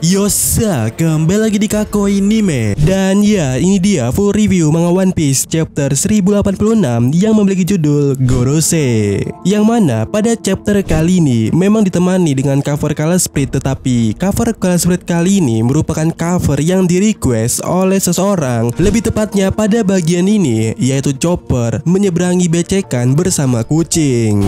Yosa, kembali lagi di Kako Anime. Dan ya, ini dia full review manga One Piece chapter 1086 yang memiliki judul Gorose. Yang mana pada chapter kali ini memang ditemani dengan cover color spread, tetapi cover color spread kali ini merupakan cover yang di request oleh seseorang. Lebih tepatnya pada bagian ini, yaitu Chopper menyeberangi becekan bersama kucing.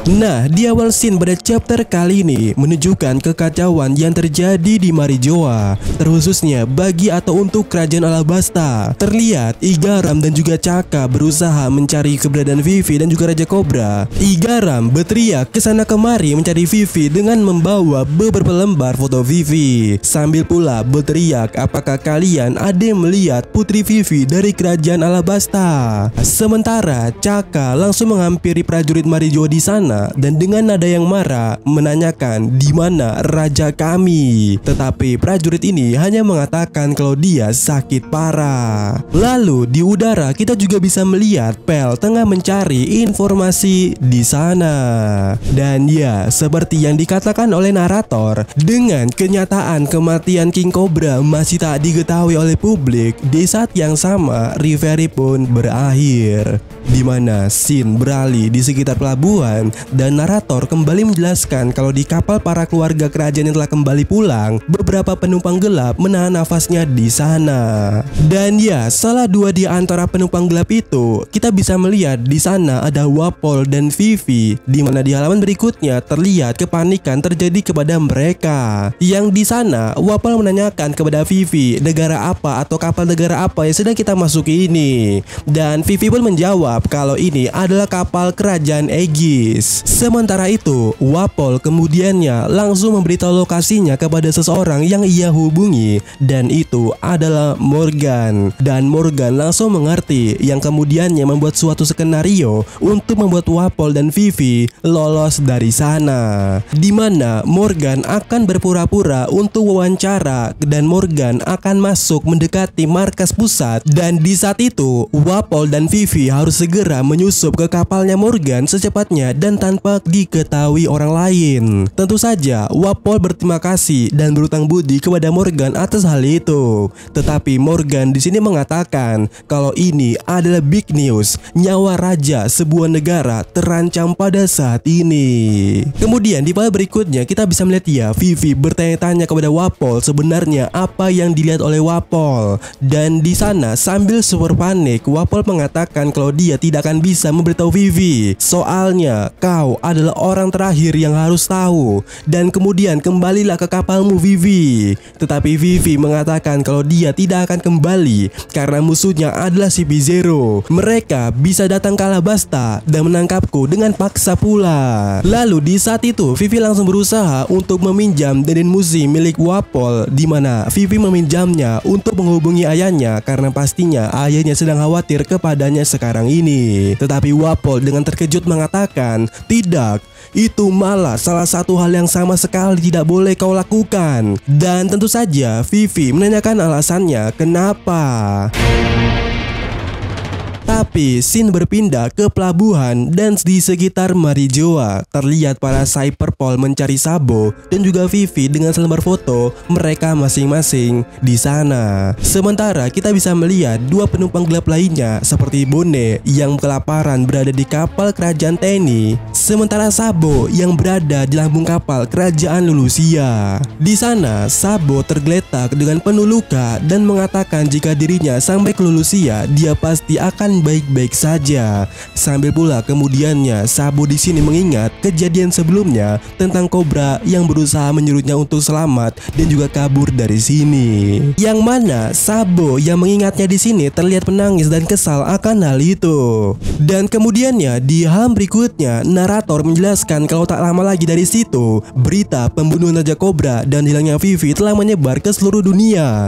Nah, di awal scene pada chapter kali ini menunjukkan kekacauan yang terjadi di Marijoa, terkhususnya bagi atau untuk kerajaan Alabasta. Terlihat Igaram dan juga Chaka berusaha mencari keberadaan Vivi dan juga Raja Cobra. Igaram berteriak kesana kemari mencari Vivi dengan membawa beberapa lembar foto Vivi, sambil pula berteriak, apakah kalian ada yang melihat Putri Vivi dari kerajaan Alabasta? Sementara Chaka langsung menghampiri prajurit Marijoa di sana dan dengan nada yang marah menanyakan di mana raja kami. Tetapi prajurit ini hanya mengatakan kalau dia sakit parah. Lalu di udara kita juga bisa melihat Pel tengah mencari informasi di sana. Dan ya, seperti yang dikatakan oleh narator, dengan kenyataan kematian King Cobra masih tak diketahui oleh publik, di saat yang sama Reverie pun berakhir, di mana scene beralih di sekitar pelabuhan dan narator kembali menjelaskan kalau di kapal para keluarga kerajaan yang telah kembali pulang, beberapa penumpang gelap menahan nafasnya di sana. Dan ya, salah dua di antara penumpang gelap itu kita bisa melihat di sana ada Wapol dan Vivi, di mana di halaman berikutnya terlihat kepanikan terjadi kepada mereka. Yang di sana Wapol menanyakan kepada Vivi negara apa atau kapal negara apa yang sedang kita masuki ini, dan Vivi pun menjawab kalau ini adalah kapal kerajaan Aegis. Sementara itu, Wapol kemudiannya langsung memberitahu lokasinya kepada seseorang yang ia hubungi, dan itu adalah Morgan. Dan Morgan langsung mengerti, yang kemudiannya membuat suatu skenario untuk membuat Wapol dan Vivi lolos dari sana, di mana Morgan akan berpura-pura untuk wawancara dan Morgan akan masuk mendekati markas pusat. Dan di saat itu Wapol dan Vivi harus segera menyusup ke kapalnya Morgan secepatnya dan tanpa diketahui orang lain. Tentu saja Wapol berterima kasih dan berutang budi kepada Morgan atas hal itu. Tetapi Morgan di sini mengatakan kalau ini adalah big news, nyawa raja sebuah negara terancam pada saat ini. Kemudian di file berikutnya kita bisa melihat ya, Vivi bertanya-tanya kepada Wapol sebenarnya apa yang dilihat oleh Wapol. Dan di sana sambil super panik, Wapol mengatakan kalau dia tidak akan bisa memberitahu Vivi, soalnya kau adalah orang terakhir yang harus tahu, dan kemudian kembalilah ke kapalmu Vivi. Tetapi Vivi mengatakan kalau dia tidak akan kembali karena musuhnya adalah CP0. Mereka bisa datang ke Alabasta dan menangkapku dengan paksa pula. Lalu di saat itu Vivi langsung berusaha untuk meminjam Dendenmushi milik Wapol, di mana Vivi meminjamnya untuk menghubungi ayahnya karena pastinya ayahnya sedang khawatir kepadanya sekarang ini. Tetapi Wapol dengan terkejut mengatakan, tidak, itu malah salah satu hal yang sama sekali tidak boleh kau lakukan. Dan tentu saja Vivi menanyakan alasannya kenapa. Tapi scene berpindah ke pelabuhan dan di sekitar Marijoa terlihat para Cyberpol mencari Sabo dan juga Vivi dengan selembar foto mereka masing-masing di sana. Sementara kita bisa melihat dua penumpang gelap lainnya seperti Bone yang kelaparan berada di kapal kerajaan Tenny, sementara Sabo yang berada di lambung kapal kerajaan Lulusia. Di sana Sabo tergeletak dengan penuh luka dan mengatakan jika dirinya sampai ke Lulusia dia pasti akan baik-baik saja. Sambil pula kemudiannya Sabo di sini mengingat kejadian sebelumnya tentang Cobra yang berusaha menyuruhnya untuk selamat dan juga kabur dari sini. Yang mana Sabo yang mengingatnya di sini terlihat menangis dan kesal akan hal itu. Dan kemudiannya di halaman berikutnya narator menjelaskan kalau tak lama lagi dari situ berita pembunuhan Raja Cobra dan hilangnya Vivi telah menyebar ke seluruh dunia.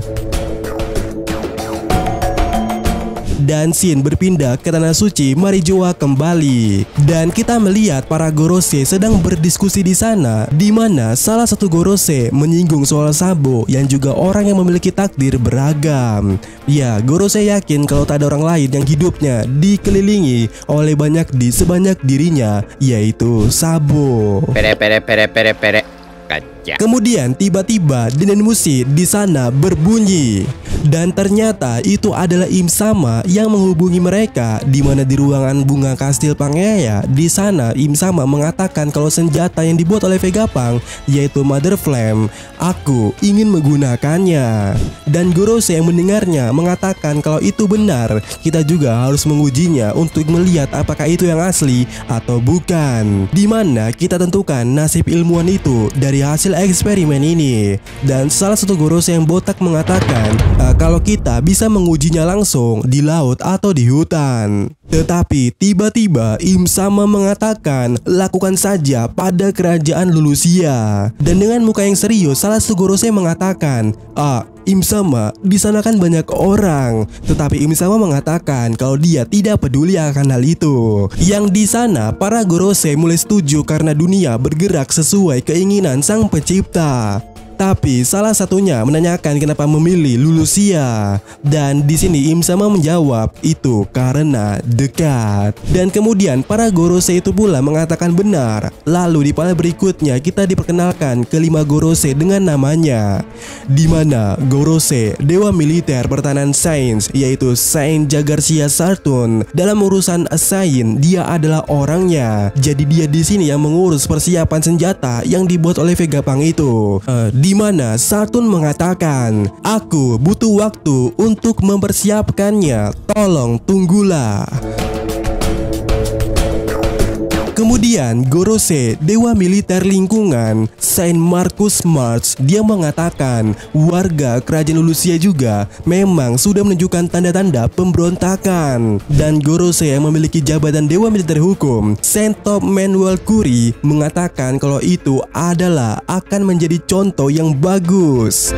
dan scene berpindah ke tanah suci Marijoa kembali. Dan kita melihat para Gorosei sedang berdiskusi di sana, di mana salah satu Gorosei menyinggung soal Sabo yang juga orang yang memiliki takdir beragam. Ya, Gorosei yakin kalau tak ada orang lain yang hidupnya dikelilingi oleh banyak di sebanyak dirinya, yaitu Sabo. Pere. Kaca. Kemudian tiba-tiba dinen musik di sana berbunyi, dan ternyata itu adalah Im Sama yang menghubungi mereka, di mana di ruangan bunga kastil Pangaea. Di sana Im Sama mengatakan kalau senjata yang dibuat oleh Vegapunk, yaitu Mother Flame, aku ingin menggunakannya. Dan Gorosei yang mendengarnya mengatakan kalau itu benar, kita juga harus mengujinya untuk melihat apakah itu yang asli atau bukan. Di mana kita tentukan nasib ilmuwan itu dari hasil eksperimen ini. Dan salah satu Gorosei yang botak mengatakan kalau kita bisa mengujinya langsung di laut atau di hutan. Tetapi tiba-tiba Im Sama mengatakan lakukan saja pada kerajaan Lulusia. Dan dengan muka yang serius salah satu Gorosei mengatakan, Im Sama, di sana kan banyak orang. Tetapi Im Sama mengatakan kalau dia tidak peduli akan hal itu. Yang di sana para Gorosei mulai setuju karena dunia bergerak sesuai keinginan sang pencipta. Tapi salah satunya menanyakan kenapa memilih Lulusia. Dan di sini Im Sama menjawab itu karena dekat. Dan kemudian para Gorosei itu pula mengatakan benar. Lalu di panel berikutnya kita diperkenalkan kelima Gorosei dengan namanya, di mana Gorosei Dewa Militer Pertahanan Sains, yaitu Saint Jagarcia Saturn. Dalam urusan Saint, dia adalah orangnya. Jadi dia di sini yang mengurus persiapan senjata yang dibuat oleh Vegapunk itu. Di mana Saturn mengatakan, aku butuh waktu untuk mempersiapkannya, tolong tunggulah. Kemudian Gorosei Dewa Militer Lingkungan Saint Marcus March, dia mengatakan warga kerajaan Lulusia juga memang sudah menunjukkan tanda-tanda pemberontakan. Dan Gorosei yang memiliki jabatan Dewa Militer Hukum Saint Top Manuel Curie mengatakan kalau itu adalah akan menjadi contoh yang bagus.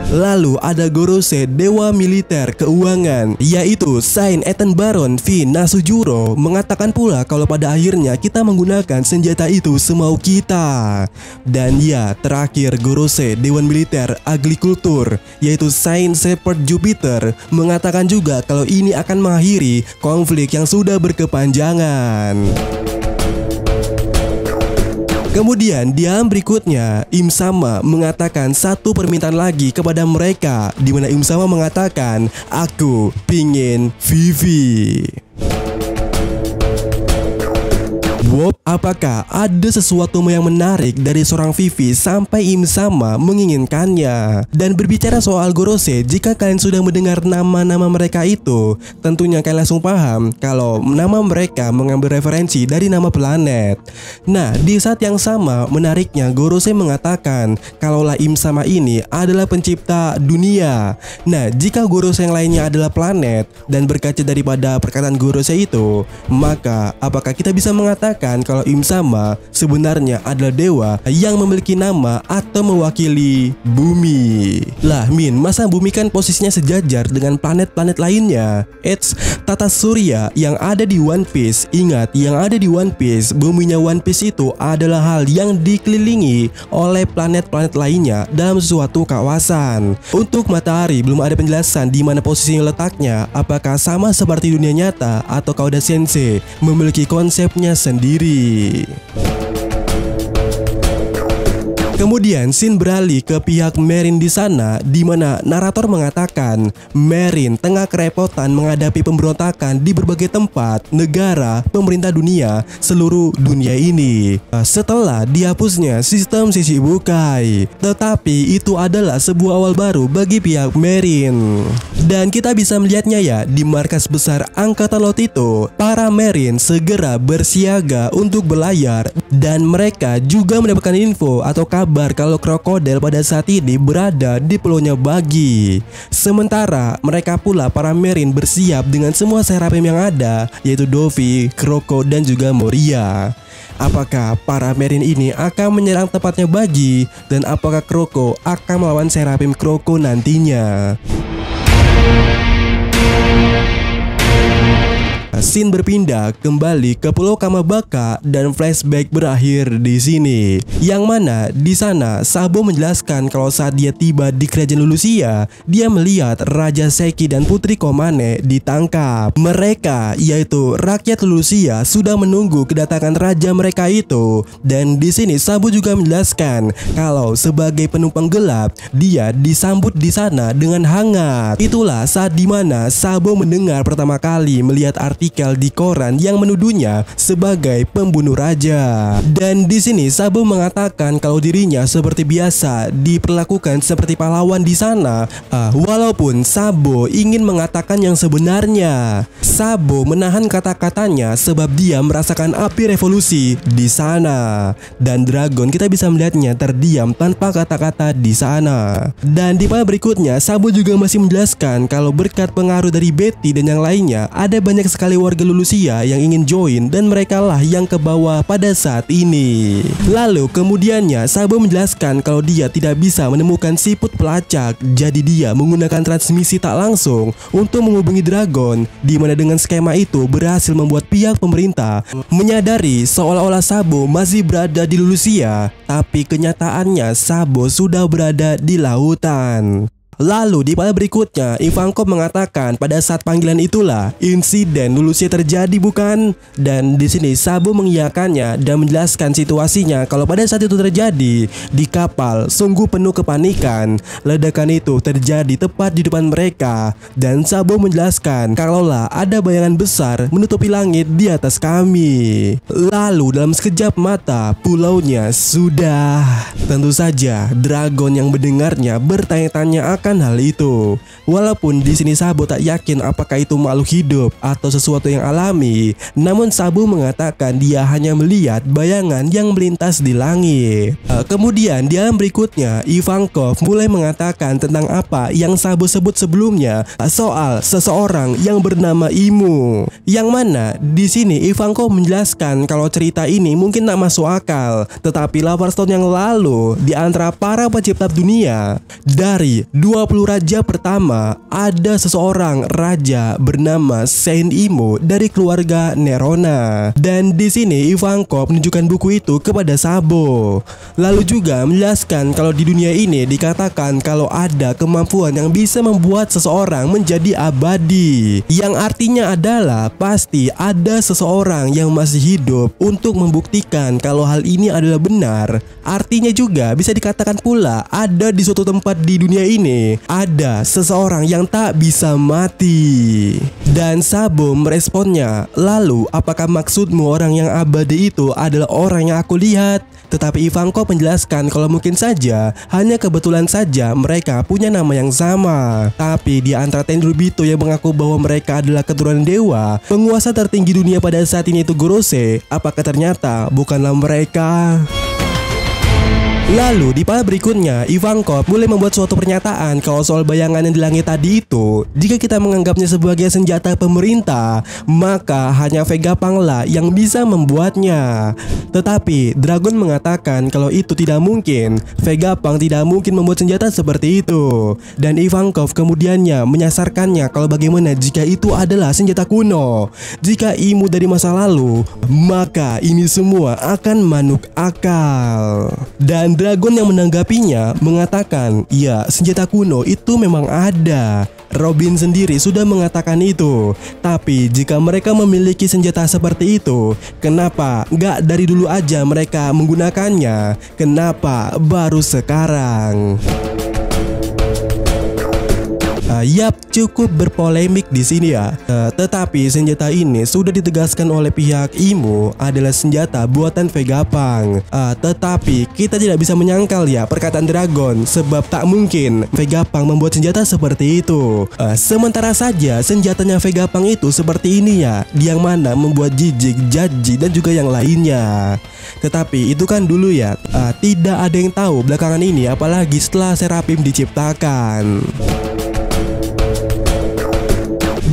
Lalu ada Gorosei Dewa Militer Keuangan, yaitu Saint Ethan Baron V Nasujuro, mengatakan pula kalau pada akhirnya kita menggunakan senjata itu semau kita. Dan ya, terakhir Gorosei Dewan Militer Agrikultur, yaitu Saint Shepherd Jupiter, mengatakan juga kalau ini akan mengakhiri konflik yang sudah berkepanjangan. Kemudian di halaman berikutnya Im Sama mengatakan satu permintaan lagi kepada mereka, di mana Im Sama mengatakan aku pingin Vivi. Bob, apakah ada sesuatu yang menarik dari seorang Vivi sampai Im Sama menginginkannya? Dan berbicara soal Gorosei, jika kalian sudah mendengar nama-nama mereka itu, tentunya kalian langsung paham kalau nama mereka mengambil referensi dari nama planet. Nah, di saat yang sama, menariknya Gorosei mengatakan kalaulah Im Sama ini adalah pencipta dunia. Nah, jika Gorosei yang lainnya adalah planet, dan berkaca daripada perkataan Gorosei itu, maka apakah kita bisa mengatakan kalau Im Sama sebenarnya adalah dewa yang memiliki nama atau mewakili bumi? Lah Min, masa bumi kan posisinya sejajar dengan planet-planet lainnya? Tata surya yang ada di One Piece, ingat yang ada di One Piece, buminya One Piece itu adalah hal yang dikelilingi oleh planet-planet lainnya dalam suatu kawasan. Untuk matahari belum ada penjelasan di mana posisinya letaknya, apakah sama seperti dunia nyata atau Oda Sensei memiliki konsepnya sendiri. Kemudian scene beralih ke pihak Marine di sana, di mana narator mengatakan Marine tengah kerepotan menghadapi pemberontakan di berbagai tempat, negara, pemerintah dunia, seluruh dunia ini setelah dihapusnya sistem Shichibukai. Tetapi itu adalah sebuah awal baru bagi pihak Marine. Dan kita bisa melihatnya ya di markas besar Angkatan Laut itu, para Marine segera bersiaga untuk berlayar, dan mereka juga mendapatkan info atau kabar kalau krokodil pada saat ini berada di pulaunya Bagi. Sementara mereka pula para Marine bersiap dengan semua serapim yang ada, yaitu Dovi, Kroko, dan juga Moria. Apakah para Marine ini akan menyerang tempatnya Bagi, dan apakah Kroko akan melawan serapim Kroko nantinya? Scene berpindah kembali ke Pulau Kamabaka dan flashback berakhir di sini. Yang mana di sana Sabo menjelaskan kalau saat dia tiba di kerajaan Lulusia, dia melihat Raja Seki dan Putri Komane ditangkap. Mereka, yaitu rakyat Lulusia, sudah menunggu kedatangan raja mereka itu. Dan di sini Sabo juga menjelaskan kalau sebagai penumpang gelap, dia disambut di sana dengan hangat. Itulah saat dimana Sabo mendengar pertama kali melihat artikel di koran yang menuduhnya sebagai pembunuh raja. Dan di sini Sabo mengatakan kalau dirinya seperti biasa diperlakukan seperti pahlawan di sana. Walaupun Sabo ingin mengatakan yang sebenarnya, Sabo menahan kata-katanya sebab dia merasakan api revolusi di sana. Dan Dragon kita bisa melihatnya terdiam tanpa kata-kata di sana. Dan di part berikutnya Sabo juga masih menjelaskan kalau berkat pengaruh dari Betty dan yang lainnya, ada banyak sekali warga Lulusia yang ingin join dan mereka lah yang ke bawah pada saat ini. Lalu kemudiannya Sabo menjelaskan kalau dia tidak bisa menemukan siput pelacak, jadi dia menggunakan transmisi tak langsung untuk menghubungi Dragon, di mana dengan skema itu berhasil membuat pihak pemerintah menyadari seolah-olah Sabo masih berada di Lulusia, tapi kenyataannya Sabo sudah berada di lautan. Lalu di part berikutnya Ivankov mengatakan pada saat panggilan itulah insiden Lulusia terjadi, bukan? Dan di sini Sabo mengiyakannya dan menjelaskan situasinya kalau pada saat itu terjadi di kapal sungguh penuh kepanikan. Ledakan itu terjadi tepat di depan mereka dan Sabo menjelaskan kalaulah ada bayangan besar menutupi langit di atas kami. Lalu dalam sekejap mata pulaunya sudah. Tentu saja Dragon yang mendengarnya bertanya-tanya akan hal itu. Walaupun di sini Sabo tak yakin apakah itu makhluk hidup atau sesuatu yang alami, namun Sabo mengatakan dia hanya melihat bayangan yang melintas di langit. Kemudian di alam berikutnya Ivankov mulai mengatakan tentang apa yang Sabo sebut sebelumnya soal seseorang yang bernama Imu. Yang mana di sini Ivankov menjelaskan kalau cerita ini mungkin tak masuk akal, tetapi 8 tahun yang lalu di antara para pencipta dunia, dari 20 raja pertama, ada seseorang raja bernama Saint Imo dari keluarga Nerona. Dan di sini Ivankov menunjukkan buku itu kepada Sabo. Lalu juga menjelaskan kalau di dunia ini dikatakan kalau ada kemampuan yang bisa membuat seseorang menjadi abadi, yang artinya adalah pasti ada seseorang yang masih hidup untuk membuktikan kalau hal ini adalah benar. Artinya juga bisa dikatakan pula ada di suatu tempat di dunia ini ada seseorang yang tak bisa mati. Dan Sabo meresponnya, lalu apakah maksudmu orang yang abadi itu adalah orang yang aku lihat? Tetapi Ivankov menjelaskan kalau mungkin saja hanya kebetulan saja mereka punya nama yang sama. Tapi di antara Tenryubito yang mengaku bahwa mereka adalah keturunan dewa, penguasa tertinggi dunia pada saat ini itu Gorose, apakah ternyata bukanlah mereka? Lalu di part berikutnya Ivankov mulai membuat suatu pernyataan kalau soal bayangan yang di langit tadi itu, jika kita menganggapnya sebagai senjata pemerintah, maka hanya Vegapunk lah yang bisa membuatnya. Tetapi Dragon mengatakan kalau itu tidak mungkin, Vegapunk tidak mungkin membuat senjata seperti itu. Dan Ivankov kemudiannya menyasarkannya kalau bagaimana jika itu adalah senjata kuno, jika Imu dari masa lalu, maka ini semua akan manuk akal. Dan Dragon yang menanggapinya mengatakan, ya senjata kuno itu memang ada. Robin sendiri sudah mengatakan itu. Tapi jika mereka memiliki senjata seperti itu, kenapa nggak dari dulu aja mereka menggunakannya? Kenapa baru sekarang? Yap, cukup berpolemik di sini ya. Tetapi senjata ini sudah ditegaskan oleh pihak Imo adalah senjata buatan Vegapunk. Tetapi kita tidak bisa menyangkal ya perkataan Dragon, sebab tak mungkin Vegapunk membuat senjata seperti itu. Sementara saja senjatanya Vegapunk itu seperti ini ya, yang mana membuat jijik, Jaji dan juga yang lainnya. Tetapi itu kan dulu ya, tidak ada yang tahu belakangan ini, apalagi setelah Seraphim diciptakan.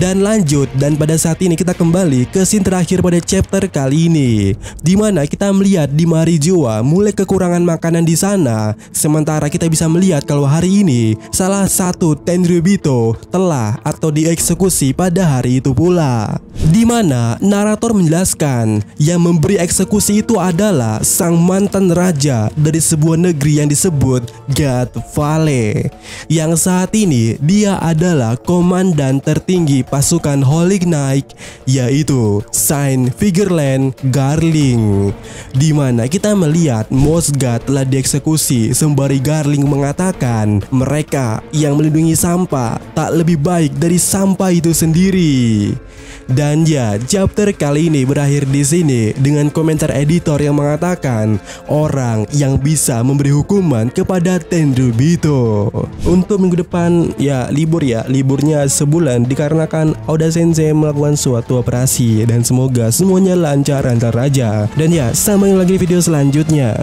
Dan lanjut, dan pada saat ini kita kembali ke scene terakhir pada chapter kali ini, dimana kita melihat di Marijoa mulai kekurangan makanan di sana. Sementara kita bisa melihat kalau hari ini salah satu Tenryubito telah atau dieksekusi pada hari itu pula. Dimana narator menjelaskan yang memberi eksekusi itu adalah sang mantan raja dari sebuah negeri yang disebut God Valley, yang saat ini dia adalah komandan tertinggi pasukan Holy Knight, yaitu Saint Figerland Garling. Dimana kita melihat Mosgard telah dieksekusi sembari Garling mengatakan mereka yang melindungi sampah tak lebih baik dari sampah itu sendiri. Dan ya, chapter kali ini berakhir di sini dengan komentar editor yang mengatakan orang yang bisa memberi hukuman kepada Tenryubito. Untuk minggu depan ya liburnya sebulan dikarenakan Oda Sensei melakukan suatu operasi, dan semoga semuanya lancar aja. Dan ya, sampai lagi di video selanjutnya.